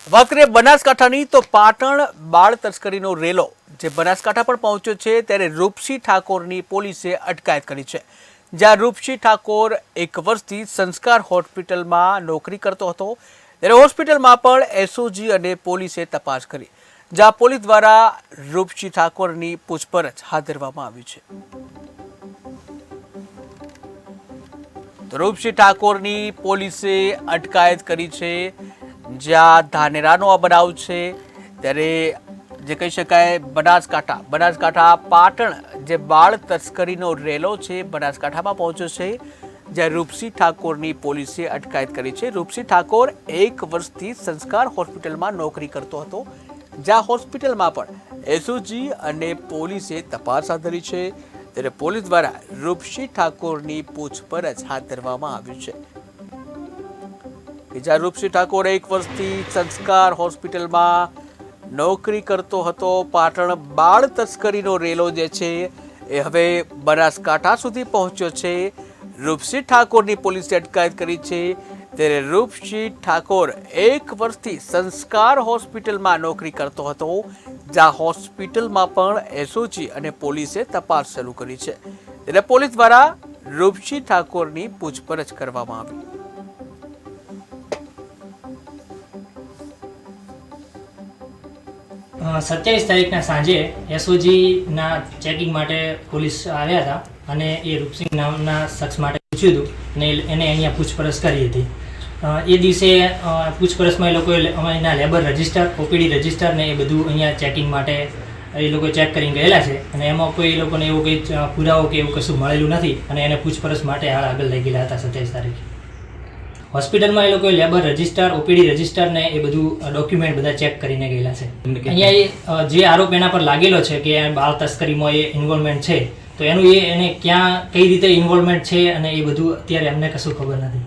વાત કરીએ બનાસકાંઠાની તો પાટણ બાળ તસ્કરીનો રેલો જે બનાસકાંઠા પર પહોંચ્યો છે ત્યારે રૂપસી ઠાકોરની પોલીસે અટકાયત કરી છે। જ્યાં રૂપસી ઠાકોર 1 વર્ષથી સંસ્કાર હોસ્પિટલમાં નોકરી કરતો હતો ત્યારે હોસ્પિટલમાં પણ એસઓજી અને પોલીસે તપાસ કરી, જ્યાં પોલીસ દ્વારા રૂપસી ઠાકોરની પૂછપરછ હાથ ધરવામાં આવી છે। તો રૂપસી ઠાકોરની પોલીસે અટકાયત કરી છે। જ્યાં ધાનેરાનો આ બનાવ છે ત્યારે જે કહી શકાય બનાસકાંઠા પાટણ જે બાળ તસ્કરીનો રેલો છે બનાસકાંઠામાં પહોંચ્યો છે, જ્યાં રૂપસી ઠાકોરની પોલીસે અટકાયત કરી છે। રૂપસી ઠાકોર 1 વર્ષથી સંસ્કાર હોસ્પિટલમાં નોકરી કરતો હતો, જ્યાં હોસ્પિટલમાં પણ એસઓજી અને પોલીસે તપાસ હાથ ધરી છે। ત્યારે પોલીસ દ્વારા રૂપસી ઠાકોરની પૂછપરછ હાથ ધરવામાં આવી છે। જ્યાં રૂપસી ઠાકોર 1 વર્ષથી સંસ્કાર હોસ્પિટલમાં નોકરી કરતો હતો। પાટણ બાળ તસ્કરીનો રેલો જે છે એ હવે બનાસકાંઠા સુધી પહોંચ્યો છે। રૂપસી ઠાકોરની પોલીસે અટકાયત કરી છે। ત્યારે રૂપસી ઠાકોર 1 વર્ષથી સંસ્કાર હોસ્પિટલમાં નોકરી કરતો હતો, જ્યાં હોસ્પિટલમાં પણ એસઓજી અને પોલીસે તપાસ શરૂ કરી છે। ત્યારે પોલીસ દ્વારા રૂપસી ઠાકોરની પૂછપરછ કરવામાં આવી। 27 તારીખના સાંજે એસઓજીના ચેકિંગ માટે પોલીસ આવ્યા હતા અને એ રૂપસિંહ નામના શખ્સ માટે પૂછ્યું હતું અને એને અહીંયા પૂછપરછ કરી હતી। એ દિવસે પૂછપરછમાં એ લોકોએ એના લેબર રજિસ્ટર, ઓપીડી રજિસ્ટર ને એ બધું અહીંયા ચેકિંગ માટે એ લોકો ચેક કરીને ગયેલા છે અને એમાં કોઈ એ લોકોને એવું કંઈ પુરાવો કે એવું કશું મળેલું નથી અને એને પૂછપરછ માટે હાલ આગળ લઈ ગયેલા હતા 27 તારીખે। હોસ્પિટલમાં એ લોકોએ લેબર રજિસ્ટર, ઓપીડી રજિસ્ટર ને એ બધું ડોક્યુમેન્ટ બધા ચેક કરીને ગયેલા છે। અહીંયા જે આરોપ એના પર લાગેલો છે કે બાળ તસ્કરીમાં એ ઇન્વોલ્વમેન્ટ છે, તો એનું એને ક્યાં કઈ રીતે ઇન્વોલ્વમેન્ટ છે અને એ બધું અત્યારે અમને કશું ખબર નથી।